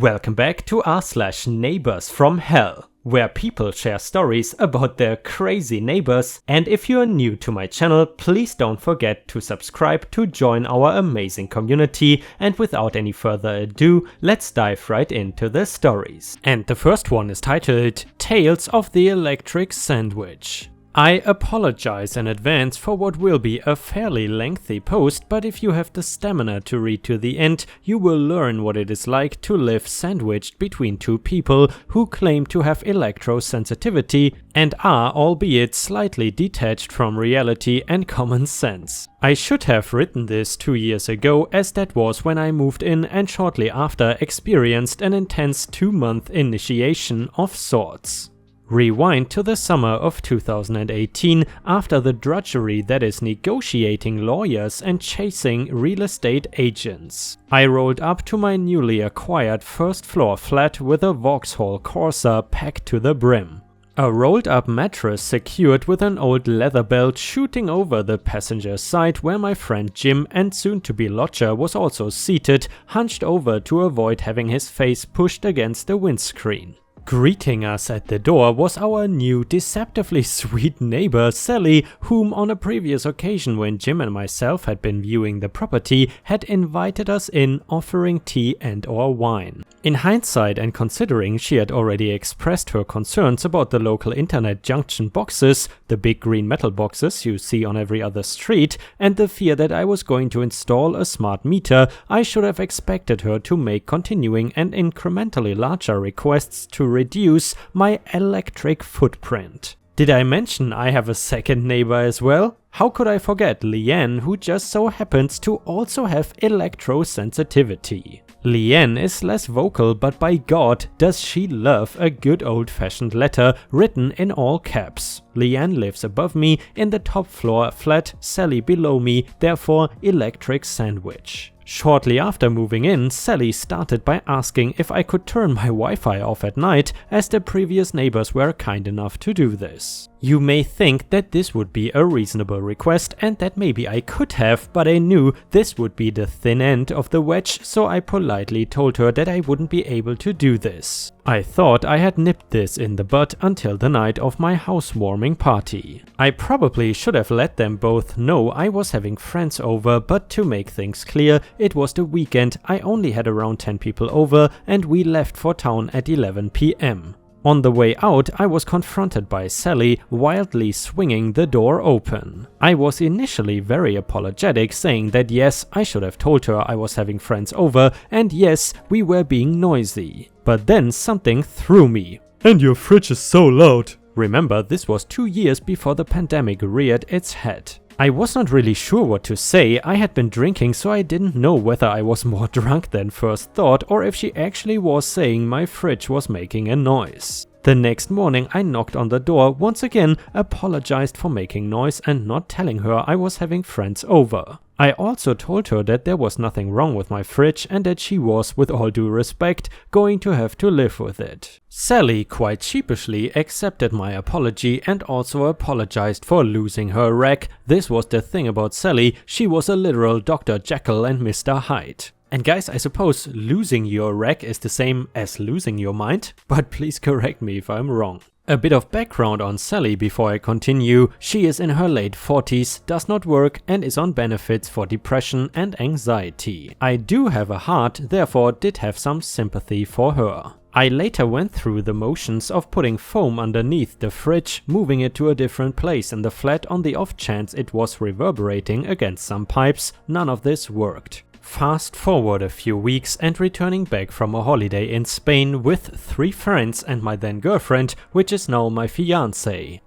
Welcome back to r/NeighborsFromH, where people share stories about their crazy neighbors, and if you're new to my channel, please don't forget to subscribe to join our amazing community, and without any further ado, let's dive right into the stories. And the first one is titled Tales of the Electric Sandwich. I apologize in advance for what will be a fairly lengthy post, but if you have the stamina to read to the end, you will learn what it is like to live sandwiched between two people who claim to have electrosensitivity and are, albeit slightly detached from reality and common sense. I should have written this 2 years ago, as that was when I moved in and shortly after experienced an intense 2-month initiation of sorts. Rewind to the summer of 2018, after the drudgery that is negotiating lawyers and chasing real estate agents. I rolled up to my newly acquired first floor flat with a Vauxhall Corsa packed to the brim. A rolled up mattress secured with an old leather belt shooting over the passenger side, where my friend Jim and soon-to-be lodger was also seated, hunched over to avoid having his face pushed against the windscreen. Greeting us at the door was our new deceptively sweet neighbor Sally, whom on a previous occasion when Jim and myself had been viewing the property had invited us in, offering tea and/or wine. In hindsight, and considering she had already expressed her concerns about the local internet junction boxes, the big green metal boxes you see on every other street, and the fear that I was going to install a smart meter, I should have expected her to make continuing and incrementally larger requests to reduce my electric footprint. Did I mention I have a second neighbor as well? How could I forget Leanne, who just so happens to also have electrosensitivity? Leanne is less vocal, but by God does she love a good old-fashioned letter written in all caps. Leanne lives above me in the top floor flat, Sally below me, therefore electric sandwich. Shortly after moving in, Sally started by asking if I could turn my Wi-Fi off at night, as the previous neighbors were kind enough to do this. You may think that this would be a reasonable request and that maybe I could have, but I knew this would be the thin end of the wedge, so I politely told her that I wouldn't be able to do this. I thought I had nipped this in the bud until the night of my housewarming party. I probably should have let them both know I was having friends over, but to make things clear, it was the weekend, I only had around 10 people over and we left for town at 11 p.m. On the way out, I was confronted by Sally wildly swinging the door open. I was initially very apologetic, saying that yes, I should have told her I was having friends over, and yes, we were being noisy. But then something threw me. And your fridge is so loud. Remember, this was 2 years before the pandemic reared its head. I was not really sure what to say. I had been drinking, so I didn't know whether I was more drunk than first thought or if she actually was saying my fridge was making a noise. The next morning I knocked on the door, once again apologized for making noise and not telling her I was having friends over. I also told her that there was nothing wrong with my fridge and that she was, with all due respect, going to have to live with it. Sally quite sheepishly accepted my apology and also apologized for losing her rag. This was the thing about Sally, she was a literal Dr. Jekyll and Mr. Hyde. And guys, I suppose losing your rag is the same as losing your mind, but please correct me if I'm wrong. A bit of background on Sally before I continue. She is in her late 40s, does not work and is on benefits for depression and anxiety. I do have a heart, therefore did have some sympathy for her. I later went through the motions of putting foam underneath the fridge, moving it to a different place in the flat on the off chance it was reverberating against some pipes. None of this worked. Fast forward a few weeks and returning back from a holiday in Spain with 3 friends and my then girlfriend, which is now my fiancé.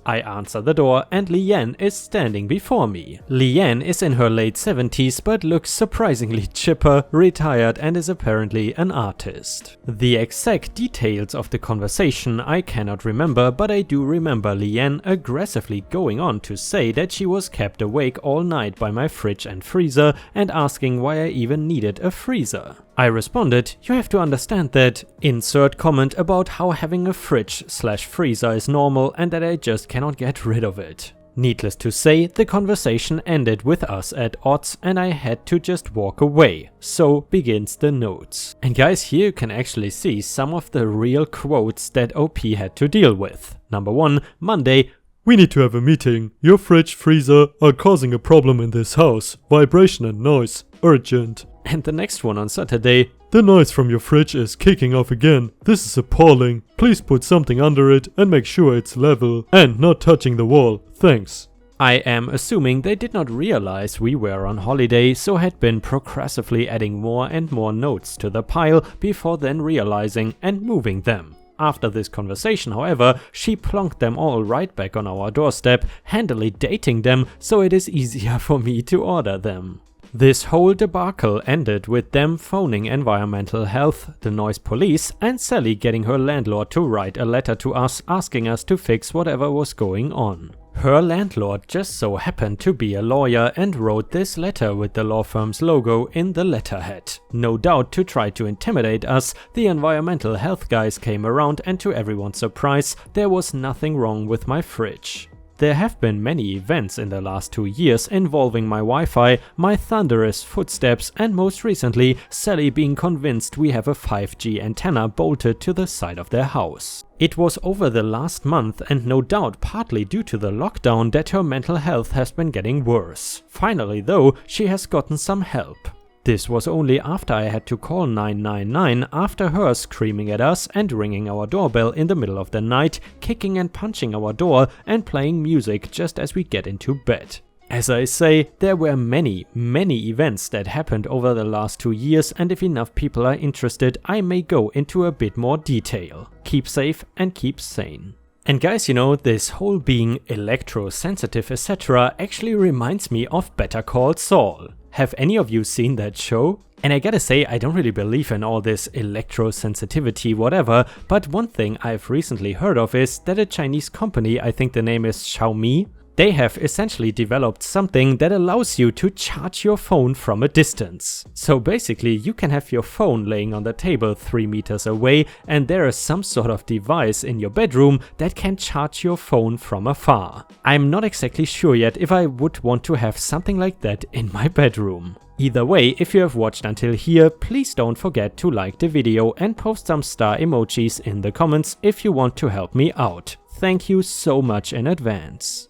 I answer the door and Leanne is standing before me. Leanne is in her late 70s but looks surprisingly chipper, retired and is apparently an artist. The exact details of the conversation I cannot remember, but I do remember Leanne aggressively going on to say that she was kept awake all night by my fridge and freezer and asking why I even needed a freezer. I responded, you have to understand that, insert comment about how having a fridge/freezer is normal and that I just cannot get rid of it. Needless to say, the conversation ended with us at odds and I had to just walk away. So begins the notes. And guys, here you can actually see some of the real quotes that OP had to deal with. Number 1, Monday, "We need to have a meeting. Your fridge, freezer are causing a problem in this house. Vibration and noise. Urgent." And the next one on Saturday, "The noise from your fridge is kicking off again. This is appalling. Please put something under it and make sure it's level and not touching the wall. Thanks." I am assuming they did not realize we were on holiday, so had been progressively adding more and more notes to the pile before then realizing and moving them. After this conversation, however, she plonked them all right back on our doorstep, handily dating them so it is easier for me to order them. This whole debacle ended with them phoning environmental health, the noise police, and Sally getting her landlord to write a letter to us asking us to fix whatever was going on. Her landlord just so happened to be a lawyer and wrote this letter with the law firm's logo in the letterhead. No doubt to try to intimidate us, the environmental health guys came around and to everyone's surprise, there was nothing wrong with my fridge. There have been many events in the last 2 years involving my Wi-Fi, my thunderous footsteps, and most recently Sally being convinced we have a 5G antenna bolted to the side of their house. It was over the last month and no doubt partly due to the lockdown that her mental health has been getting worse. Finally though, she has gotten some help. This was only after I had to call 999 after her screaming at us and ringing our doorbell in the middle of the night, kicking and punching our door and playing music just as we get into bed. As I say, there were many events that happened over the last 2 years, and if enough people are interested, I may go into a bit more detail. Keep safe and keep sane. And guys, you know, this whole being electrosensitive etc. actually reminds me of Better Call Saul. Have any of you seen that show? And I gotta say, I don't really believe in all this electrosensitivity whatever, but one thing I've recently heard of is that a Chinese company, I think the name is Xiaomi, they have essentially developed something that allows you to charge your phone from a distance. So basically you can have your phone laying on the table 3 meters away and there is some sort of device in your bedroom that can charge your phone from afar. I'm not exactly sure yet if I would want to have something like that in my bedroom. Either way, if you have watched until here, please don't forget to like the video and post some star emojis in the comments if you want to help me out. Thank you so much in advance.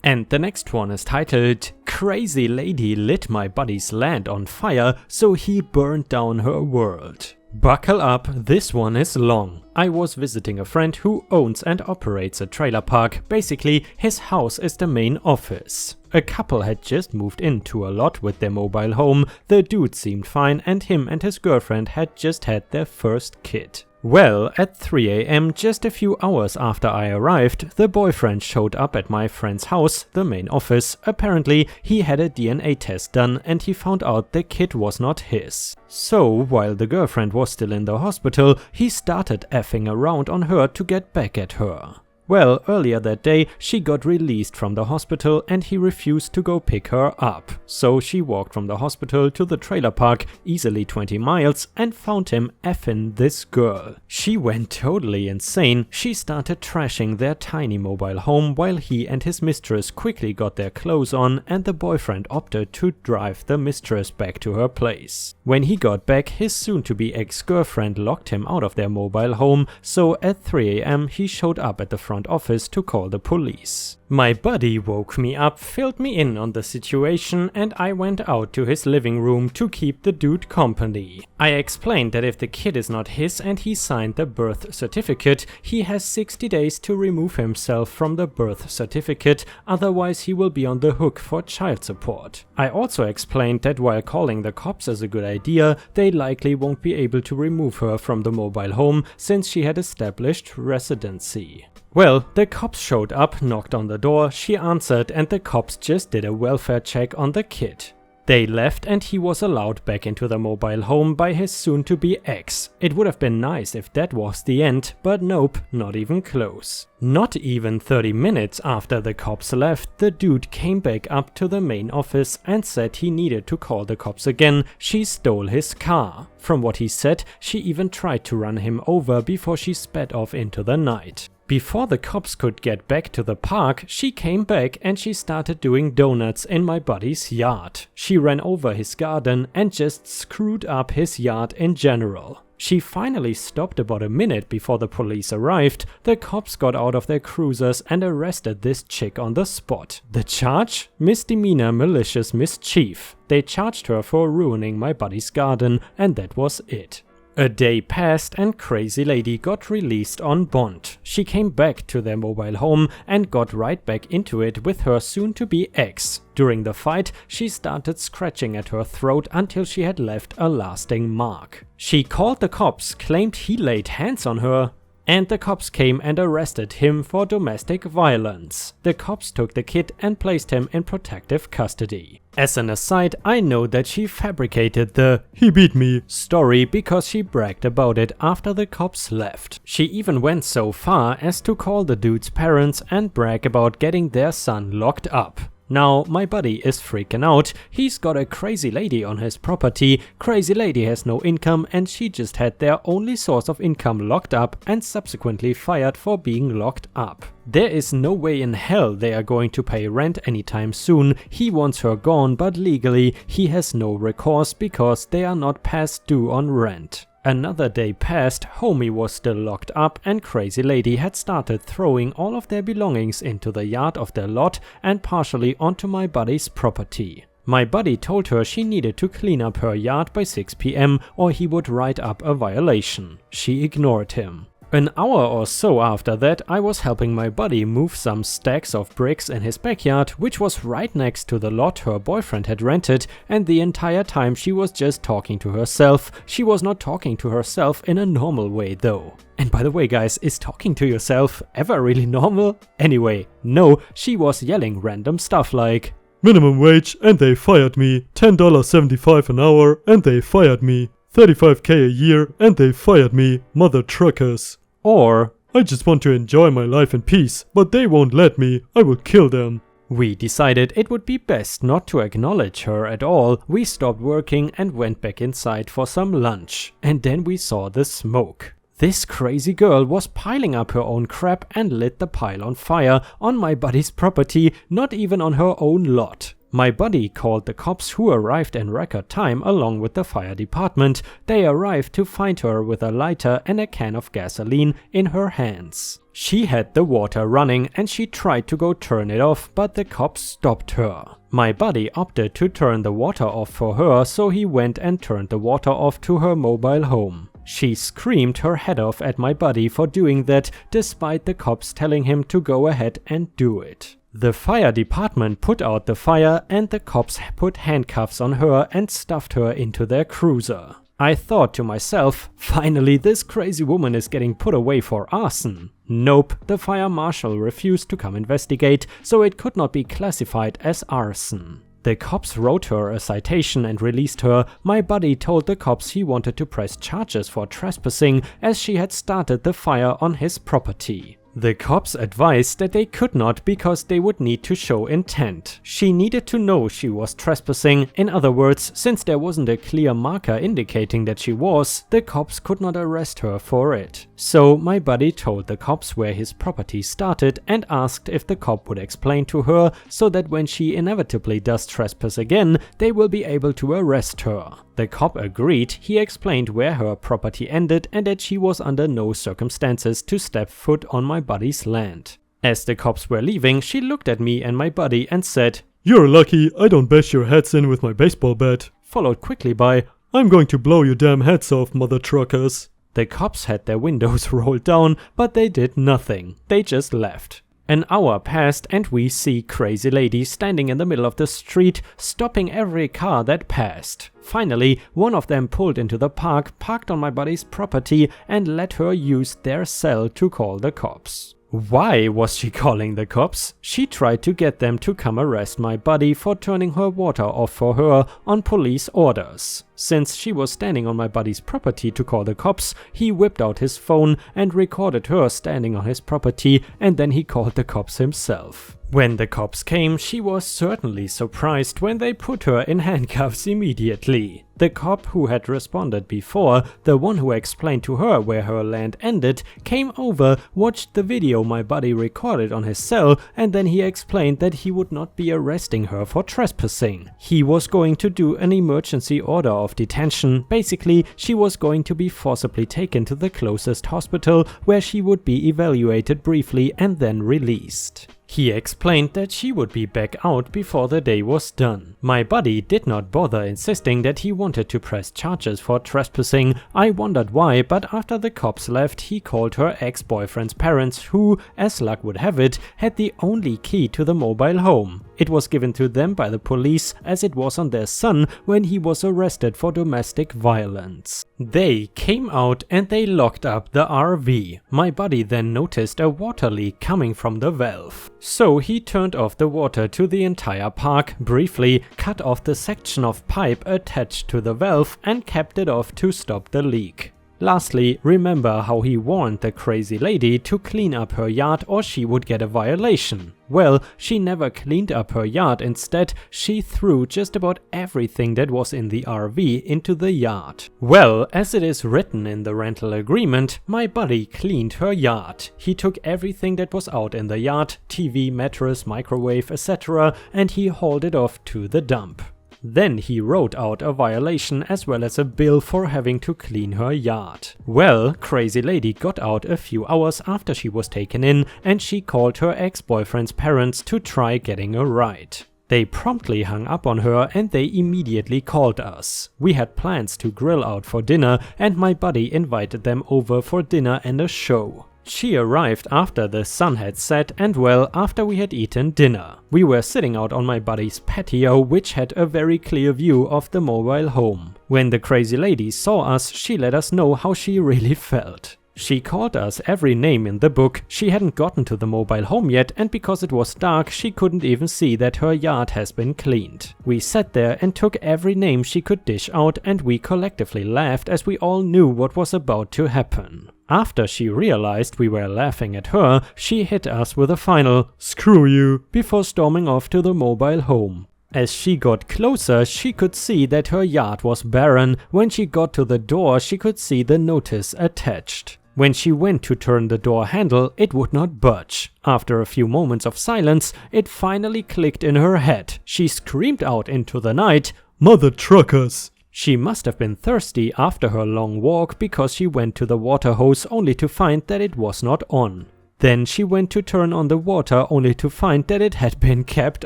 And the next one is titled, "Crazy lady lit my buddy's land on fire so he burned down her world." Buckle up, this one is long. I was visiting a friend who owns and operates a trailer park. Basically, his house is the main office. A couple had just moved into a lot with their mobile home, the dude seemed fine and him and his girlfriend had just had their first kid. Well, at 3 AM, just a few hours after I arrived, the boyfriend showed up at my friend's house, the main office. Apparently, he had a DNA test done and he found out the kid was not his. So, while the girlfriend was still in the hospital, he started effing around on her to get back at her. Well, earlier that day, she got released from the hospital and he refused to go pick her up. So she walked from the hospital to the trailer park, easily 20 miles, and found him effing this girl. She went totally insane. She started trashing their tiny mobile home while he and his mistress quickly got their clothes on and the boyfriend opted to drive the mistress back to her place. When he got back, his soon-to-be ex-girlfriend locked him out of their mobile home, so at 3 AM he showed up at the front office to call the police. My buddy woke me up, filled me in on the situation, and I went out to his living room to keep the dude company. I explained that if the kid is not his and he signed the birth certificate, he has 60 days to remove himself from the birth certificate, otherwise he will be on the hook for child support. I also explained that while calling the cops is a good idea, they likely won't be able to remove her from the mobile home since she had established residency. Well, the cops showed up, knocked on the door, she answered and the cops just did a welfare check on the kid. They left and he was allowed back into the mobile home by his soon-to-be ex. It would have been nice if that was the end, but nope, not even close. Not even 30 minutes after the cops left, the dude came back up to the main office and said he needed to call the cops again. She stole his car. From what he said, she even tried to run him over before she sped off into the night. Before the cops could get back to the park, she came back and she started doing donuts in my buddy's yard. She ran over his garden and just screwed up his yard in general. She finally stopped about a minute before the police arrived. The cops got out of their cruisers and arrested this chick on the spot. The charge? Misdemeanor malicious mischief. They charged her for ruining my buddy's garden, and that was it. A day passed and Crazy Lady got released on bond. She came back to their mobile home and got right back into it with her soon-to-be ex. During the fight, she started scratching at her throat until she had left a lasting mark. She called the cops, claimed he laid hands on her, and the cops came and arrested him for domestic violence. The cops took the kid and placed him in protective custody. As an aside, I know that she fabricated the "he beat me" story because she bragged about it after the cops left. She even went so far as to call the dude's parents and brag about getting their son locked up. Now, my buddy is freaking out. He's got a crazy lady on his property. Crazy lady has no income and she just had their only source of income locked up and subsequently fired for being locked up. There is no way in hell they are going to pay rent anytime soon. He wants her gone, but legally he has no recourse because they are not past due on rent. Another day passed, homie was still locked up and Crazy Lady had started throwing all of their belongings into the yard of their lot and partially onto my buddy's property. My buddy told her she needed to clean up her yard by 6 PM or he would write up a violation. She ignored him. An hour or so after that, I was helping my buddy move some stacks of bricks in his backyard, which was right next to the lot her boyfriend had rented, and the entire time she was just talking to herself. She was not talking to herself in a normal way though. And by the way guys, is talking to yourself ever really normal? Anyway, no, she was yelling random stuff like, "Minimum wage and they fired me, $10.75 an hour and they fired me, 35K a year and they fired me, mother truckers." or "I just want to enjoy my life in peace, but they won't let me, I will kill them." We decided it would be best not to acknowledge her at all. We stopped working and went back inside for some lunch. And then we saw the smoke. This crazy girl was piling up her own crap and lit the pile on fire on my buddy's property, not even on her own lot. My buddy called the cops who arrived in record time along with the fire department. They arrived to find her with a lighter and a can of gasoline in her hands. She had the water running and she tried to go turn it off, but the cops stopped her. My buddy opted to turn the water off for her, so he went and turned the water off to her mobile home. She screamed her head off at my buddy for doing that, despite the cops telling him to go ahead and do it. The fire department put out the fire and the cops put handcuffs on her and stuffed her into their cruiser. I thought to myself, finally this crazy woman is getting put away for arson. Nope, the fire marshal refused to come investigate, so it could not be classified as arson. The cops wrote her a citation and released her. My buddy told the cops he wanted to press charges for trespassing as she had started the fire on his property. The cops advised that they could not because they would need to show intent. She needed to know she was trespassing. In other words, since there wasn't a clear marker indicating that she was, the cops could not arrest her for it. So my buddy told the cops where his property started and asked if the cop would explain to her so that when she inevitably does trespass again, they will be able to arrest her. The cop agreed. He explained where her property ended and that she was under no circumstances to step foot on my buddy's land. As the cops were leaving, she looked at me and my buddy and said, "You're lucky I don't bash your heads in with my baseball bat," followed quickly by, "I'm going to blow your damn heads off, mother truckers." The cops had their windows rolled down, but they did nothing. They just left. An hour passed and we see Crazy Lady standing in the middle of the street, stopping every car that passed. Finally, one of them pulled into the park, parked on my buddy's property, and let her use their cell to call the cops. Why was she calling the cops? She tried to get them to come arrest my buddy for turning her water off for her on police orders. Since she was standing on my buddy's property to call the cops, he whipped out his phone and recorded her standing on his property, and then he called the cops himself. When the cops came, she was certainly surprised when they put her in handcuffs immediately. The cop who had responded before, the one who explained to her where her land ended, came over, watched the video my buddy recorded on his cell, and then he explained that he would not be arresting her for trespassing. He was going to do an emergency order of detention. Basically, she was going to be forcibly taken to the closest hospital where she would be evaluated briefly and then released. He explained that she would be back out before the day was done. My buddy did not bother insisting that he wanted to press charges for trespassing. I wondered why, but after the cops left, he called her ex-boyfriend's parents who, as luck would have it, had the only key to the mobile home. It was given to them by the police as it was on their son when he was arrested for domestic violence. They came out and they locked up the RV. My buddy then noticed a water leak coming from the valve. So he turned off the water to the entire park, briefly cut off the section of pipe attached to the valve and kept it off to stop the leak. Lastly, remember how he warned the crazy lady to clean up her yard or she would get a violation. Well, she never cleaned up her yard. Instead, she threw just about everything that was in the RV into the yard. Well, as it is written in the rental agreement, my buddy cleaned her yard. He took everything that was out in the yard, TV, mattress, microwave, etc., and he hauled it off to the dump. Then he wrote out a violation as well as a bill for having to clean her yard. Well, crazy lady got out a few hours after she was taken in, and she called her ex-boyfriend's parents to try getting a ride. They promptly hung up on her and they immediately called us. We had plans to grill out for dinner and my buddy invited them over for dinner and a show. She arrived after the sun had set and well, after we had eaten dinner. We were sitting out on my buddy's patio, which had a very clear view of the mobile home. When the crazy lady saw us, she let us know how she really felt. She called us every name in the book. She hadn't gotten to the mobile home yet, and because it was dark, she couldn't even see that her yard has been cleaned. We sat there and took every name she could dish out, and we collectively laughed as we all knew what was about to happen. After she realized we were laughing at her, she hit us with a final "screw you" before storming off to the mobile home. As she got closer, she could see that her yard was barren. When she got to the door, she could see the notice attached. When she went to turn the door handle, it would not budge. After a few moments of silence, it finally clicked in her head. She screamed out into the night, "Mother truckers!" She must have been thirsty after her long walk because she went to the water hose only to find that it was not on. Then she went to turn on the water only to find that it had been kept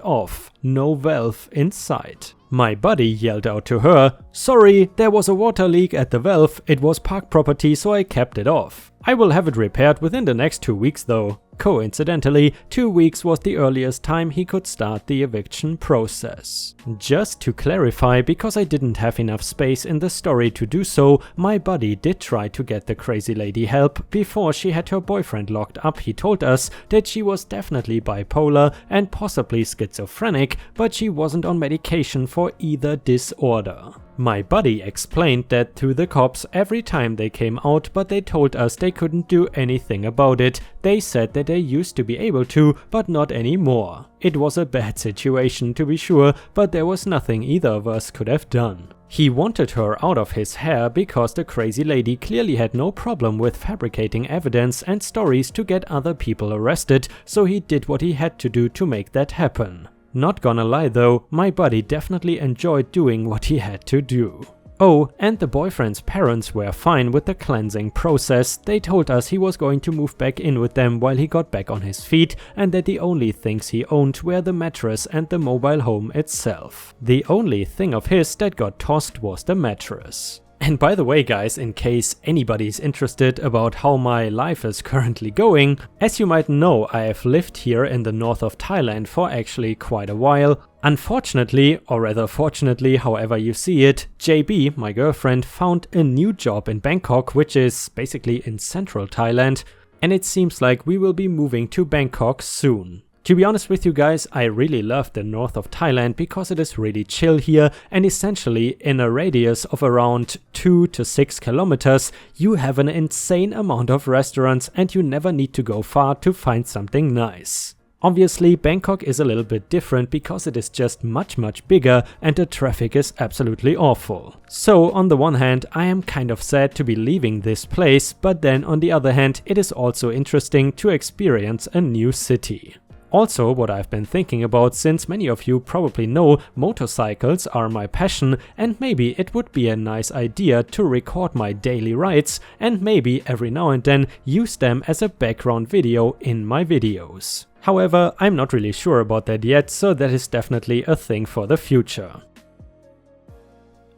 off. No valve in sight. My buddy yelled out to her, "Sorry, there was a water leak at the valve. It was park property, so I kept it off. I will have it repaired within the next 2 weeks though." Coincidentally, 2 weeks was the earliest time he could start the eviction process. Just to clarify, because I didn't have enough space in the story to do so, my buddy did try to get the crazy lady help. Before she had her boyfriend locked up, he told us that she was definitely bipolar and possibly schizophrenic, but she wasn't on medication for either disorder. My buddy explained that to the cops every time they came out, but they told us they couldn't do anything about it. They said that they used to be able to, but not anymore. It was a bad situation to be sure, but there was nothing either of us could have done. He wanted her out of his hair because the crazy lady clearly had no problem with fabricating evidence and stories to get other people arrested, so he did what he had to do to make that happen. Not gonna lie though, my buddy definitely enjoyed doing what he had to do. Oh, and the boyfriend's parents were fine with the cleansing process. They told us he was going to move back in with them while he got back on his feet, and that the only things he owned were the mattress and the mobile home itself. The only thing of his that got tossed was the mattress. And by the way guys, in case anybody's interested about how my life is currently going, as you might know, I have lived here in the north of Thailand for actually quite a while. Unfortunately, or rather fortunately, however you see it, JB, my girlfriend, found a new job in Bangkok, which is basically in central Thailand, and it seems like we will be moving to Bangkok soon. To be honest with you guys, I really love the north of Thailand because it is really chill here, and essentially in a radius of around 2 to 6 kilometers you have an insane amount of restaurants and you never need to go far to find something nice. Obviously Bangkok is a little bit different because it is just much bigger and the traffic is absolutely awful. So on the one hand I am kind of sad to be leaving this place, but then on the other hand it is also interesting to experience a new city. Also, what I've been thinking about, since many of you probably know motorcycles are my passion, and maybe it would be a nice idea to record my daily rides and maybe every now and then use them as a background video in my videos. However, I'm not really sure about that yet, so that is definitely a thing for the future.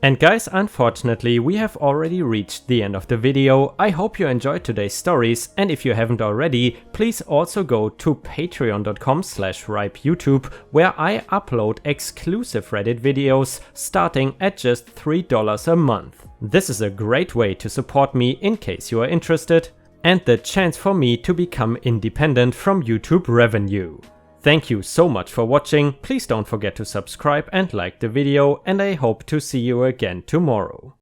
And guys, unfortunately we have already reached the end of the video. I hope you enjoyed today's stories, and if you haven't already, please also go to patreon.com/ripeyoutube, where I upload exclusive Reddit videos starting at just $3 a month. This is a great way to support me in case you are interested, and the chance for me to become independent from YouTube revenue. Thank you so much for watching, please don't forget to subscribe and like the video, and I hope to see you again tomorrow.